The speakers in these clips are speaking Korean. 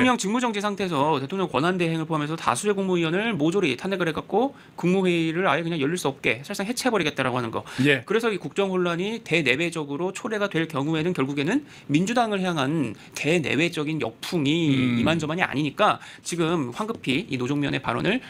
대통령 직무정지 상태에서 대통령 권한대행을 포함해서 다수의 국무위원을 모조리 탄핵을 해갖고 국무회의를 아예 그냥 열릴 수 없게 사실상 해체해버리겠다라고 하는 거. 예. 그래서 이 국정혼란이 대내외적으로 초래가 될 경우에는 결국에는 민주당을 향한 대내외적인 역풍이 이만저만이 아니니까 지금 황급히 이 노종면의 발언을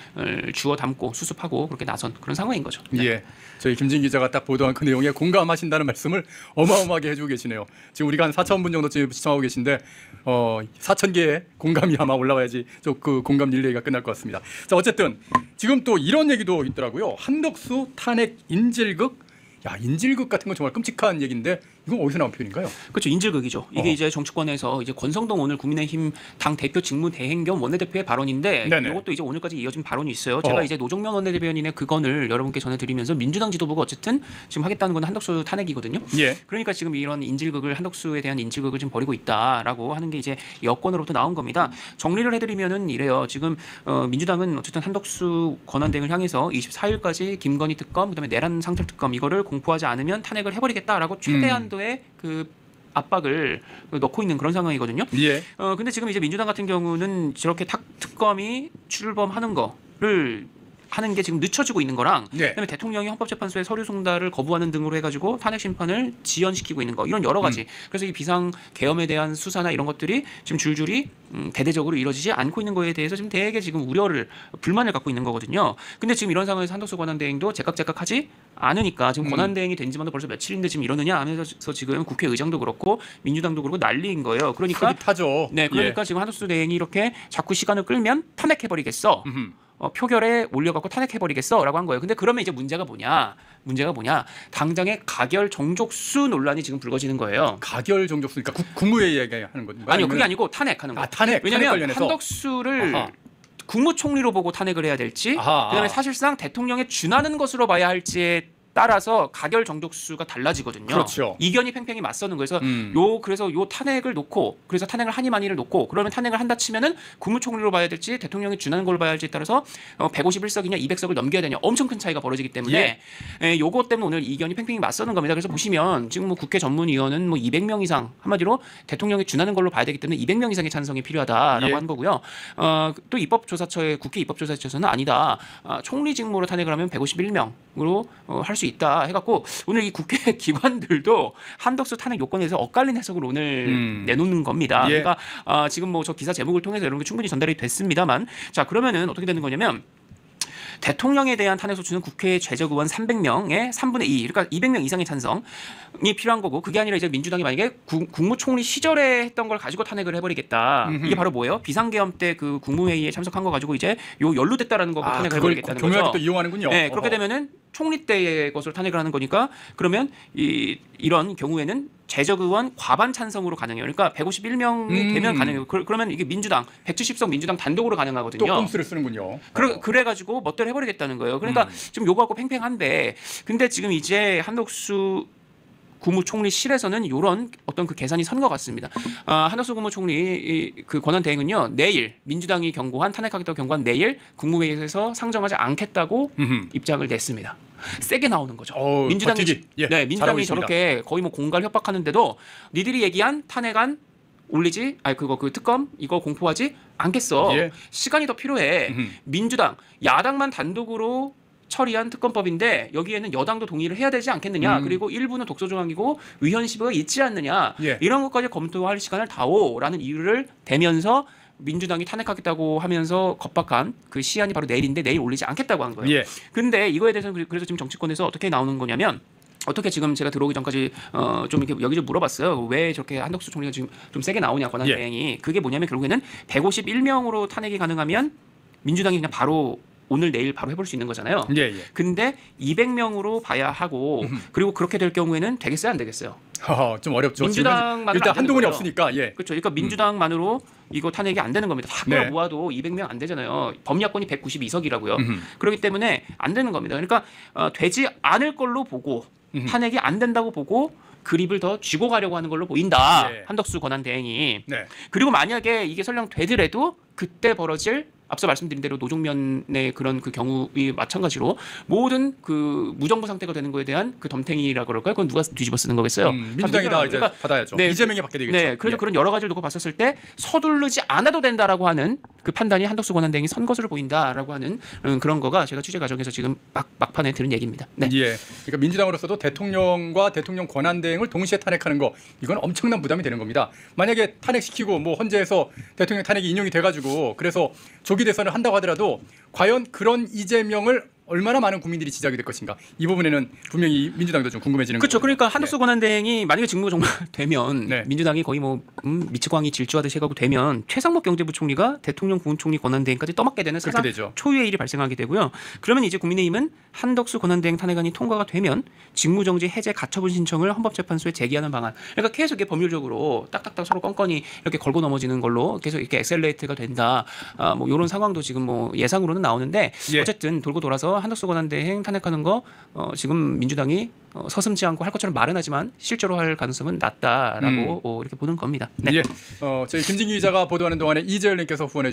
주워 담고 수습하고 그렇게 나선 그런 상황인 거죠. 네. 예. 저희 김진 기자가 딱 보도한 그 내용에 공감하신다는 말씀을 어마어마하게 해주고 계시네요. 지금 우리가 한 4,000분 정도 지금 시청하고 계신데 4,000개의 공감이 아마 올라와야지 그 공감 릴레이가 끝날 것 같습니다. 자, 어쨌든 지금 또 이런 얘기도 있더라고요. 한덕수 탄핵 인질극. 야, 인질극 같은 건 정말 끔찍한 얘기인데 이건 어디서 나온 표현인가요? 그렇죠. 인질극이죠. 이게 이제 정치권에서 이제 권성동 오늘 국민의힘 당 대표 직무대행 겸 원내대표의 발언인데 네네. 이것도 이제 오늘까지 이어진 발언이 있어요. 제가 이제 노종면 원내대변인의 그건을 여러분께 전해드리면서 민주당 지도부가 어쨌든 지금 하겠다는 건 한덕수 탄핵이거든요. 예. 그러니까 지금 이런 인질극을 한덕수에 대한 인질극을 지금 벌이고 있다라고 하는 게 이제 여권으로부터 나온 겁니다. 정리를 해드리면은 이래요. 지금 민주당은 어쨌든 한덕수 권한대행을 향해서 24일까지 김건희 특검, 그다음에 내란 상설 특검 이거를 공포하지 않으면 탄핵을 해버리겠다라고 최대한도의 그 압박을 넣고 있는 그런 상황이거든요. 예. 근데 지금 이제 민주당 같은 경우는 저렇게 특검이 출범하는 거를 하는 게 지금 늦춰지고 있는 거랑 네. 그다음에 대통령이 헌법재판소에 서류 송달을 거부하는 등으로 해가지고 탄핵 심판을 지연시키고 있는 거 이런 여러 가지 그래서 이 비상 계엄에 대한 수사나 이런 것들이 지금 줄줄이 대대적으로 이루어지지 않고 있는 거에 대해서 지금 되게 지금 불만을 갖고 있는 거거든요. 근데 지금 이런 상황에서 한덕수 권한대행도 제각제각하지 않으니까 지금 권한대행이 된 지만도 벌써 며칠인데 지금 이러느냐 하면서 지금 국회의장도 그렇고 민주당도 그렇고 난리인 거예요. 그러니까 타죠. 네, 그러니까 예. 지금 한덕수 대행이 이렇게 자꾸 시간을 끌면 탄핵해버리겠어. 표결에 올려갖고 탄핵해버리겠어라고 한 거예요. 근데 그러면 이제 문제가 뭐냐? 당장의 가결 정족수 논란이 지금 불거지는 거예요. 가결 정족수 그러니까 국무회의 얘기하는 건가요? 아니요, 그게 아니고 탄핵하는 거예요. 탄핵 왜냐하면 관련해서? 한덕수를 아하. 국무총리로 보고 탄핵을 해야 될지, 아하. 그다음에 사실상 대통령에 준하는 것으로 봐야 할지에 따라서 가결 정족수가 달라지거든요. 그렇죠. 이견이 팽팽히 맞서는 거에서 그래서 요 탄핵을 놓고 그래서 탄핵을 하니마니를 놓고 그러면 탄핵을 한다 치면은 국무총리로 봐야 될지 대통령이 준하는 걸로 봐야 할지에 따라서 151석이냐 200석을 넘겨야 되냐 엄청 큰 차이가 벌어지기 때문에 요거 때문에 오늘 이견이 팽팽히 맞서는 겁니다. 그래서 보시면 지금 뭐 국회 전문위원은 뭐 200명 이상 한마디로 대통령이 준하는 걸로 봐야 되기 때문에 200명 이상의 찬성이 필요하다라고 하는 거고요. 또 입법조사처의 국회 입법조사처에서는 아니다. 총리 직무로 탄핵을 하면 151명으로 할 수 있다 해갖고 오늘 이 국회 기관들도 한덕수 탄핵 요건에서 엇갈린 해석을 오늘 내놓는 겁니다. 예. 그러니까 지금 뭐 저 기사 제목을 통해서 이런 게 충분히 전달이 됐습니다만 자 그러면은 어떻게 되는 거냐면 대통령에 대한 탄핵 소추는 국회 최적 의원 300명의 3분의 2, 그러니까 200명 이상의 찬성이 필요한 거고 그게 아니라 이제 민주당이 만약에 국무총리 시절에 했던 걸 가지고 탄핵을 해버리겠다. 이게 바로 뭐예요? 비상계엄 때 그 국무회의에 참석한 거 가지고 이제 요 연루됐다라는 거고 탄핵을 해버리겠다는 거죠. 교묘하게 또 이용하는군요. 네, 그렇게 되면은 총리 때의 것을 탄핵을 하는 거니까 그러면 이런 경우에는 재적 의원 과반 찬성으로 가능해요. 그러니까 151명이 되면 가능해요. 그러면 이게 민주당 170석 민주당 단독으로 가능하거든요. 또 꼼수를 쓰는군요. 그래가지고 멋대로 해버리겠다는 거예요. 그러니까 지금 요거하고 팽팽한데 근데 지금 이제 한덕수 국무총리실에서는 이런 어떤 그 계산이 선 것 같습니다. 한덕수 국무총리 그 권한대행은요 내일 민주당이 경고한 탄핵하겠다고 경고한 내일 국무회의에서 상정하지 않겠다고 입장을 냈습니다. 세게 나오는 거죠. 민주당이 예, 민주당이 저렇게 거의 뭐 공갈 협박하는데도 니들이 얘기한 탄핵안 올리지, 그 특검 이거 공포하지 않겠어. 예. 시간이 더 필요해. 민주당 야당만 단독으로 처리한 특검법인데 여기에는 여당도 동의를 해야 되지 않겠느냐. 그리고 일부는 독소조항이고 위헌시비가 있지 않느냐. 예. 이런 것까지 검토할 시간을 다오라는 이유를 대면서 민주당이 탄핵하겠다고 하면서 겁박한 그 시한이 바로 내일인데 내일 올리지 않겠다고 한 거예요. 예. 근데 이거에 대해서는 그래서 지금 정치권에서 어떻게 나오는 거냐면 어떻게 지금 제가 들어오기 전까지 좀 이렇게 여기저기 물어봤어요. 왜 저렇게 한덕수 총리가 지금 좀 세게 나오냐 권한대행이. 그게 뭐냐면 결국에는 151명으로 탄핵이 가능하면 민주당이 그냥 바로 오늘 내일 바로 해볼 수 있는 거잖아요. 예. 근데 200명으로 봐야 하고 그리고 그렇게 될 경우에는 되겠어요, 안 되겠어요? 좀 어렵죠. 민주당만 일단 한동훈이 없으니까. 예. 그렇죠. 그러니까 민주당만으로 이거 탄핵이 안 되는 겁니다. 다 네. 모아도 200명 안 되잖아요. 범야권이 192석이라고요. 그렇기 때문에 안 되는 겁니다. 그러니까 되지 않을 걸로 보고 탄핵이 안 된다고 보고 그립을 더 쥐고 가려고 하는 걸로 보인다. 예. 한덕수 권한대행이. 네. 그리고 만약에 이게 설령 되더라도 그때 벌어질 앞서 말씀드린 대로 노종면의 그런 그 경우이 마찬가지로 모든 그 무정부 상태가 되는 거에 대한 그 덤탱이라 그럴까요? 그건 누가 뒤집어 쓰는 거겠어요? 민주당이 다 이제 받아야죠. 네, 이재명이 받게 되겠죠. 네, 그래서 예. 그런 여러 가지를 놓고 봤었을 때 서두르지 않아도 된다라고 하는 그 판단이 한덕수 권한대행이 선 것으로 보인다라고 하는 그런 거가 제가 취재 과정에서 지금 막판에 들은 얘기입니다. 네. 예. 그러니까 민주당으로서도 대통령과 대통령 권한대행을 동시에 탄핵하는 거 이건 엄청난 부담이 되는 겁니다. 만약에 탄핵시키고 뭐 헌재에서 대통령 탄핵이 인용이 돼가지고 그래서 조기 대선을 한다고 하더라도 과연 그런 이재명을 얼마나 많은 국민들이 지지하게 될 것인가 이 부분에는 분명히 민주당도 좀 궁금해지는 그렇죠. 거죠. 그러니까 한덕수 권한대행이 만약에 직무정지되면 네. 민주당이 거의 뭐 미치광이 질주하듯이 해가고 되면 최상목 경제부총리가 대통령 국무총리 권한대행까지 떠맡게 되는 그렇게 사상 되죠. 초유의 일이 발생하게 되고요. 그러면 이제 국민의힘은 한덕수 권한대행 탄핵안이 통과가 되면 직무정지 해제 가처분 신청을 헌법재판소에 제기하는 방안. 그러니까 계속 이게 법률적으로 딱딱딱 서로 껌껌이 이렇게 걸고 넘어지는 걸로 계속 이렇게 엑셀레이트가 된다. 뭐 이런 상황도 지금 뭐 예상으로는 나오는데 예. 어쨌든 돌고 돌아서 한덕수 권한대행 탄핵하는 거 지금 민주당이 서슴지 않고 할 것처럼 말은 하지만 실제로 할 가능성은 낮다라고 이렇게 보는 겁니다. 네. 예. 저희 김진기 기자가 보도하는 동안에 이재열님께서 후원해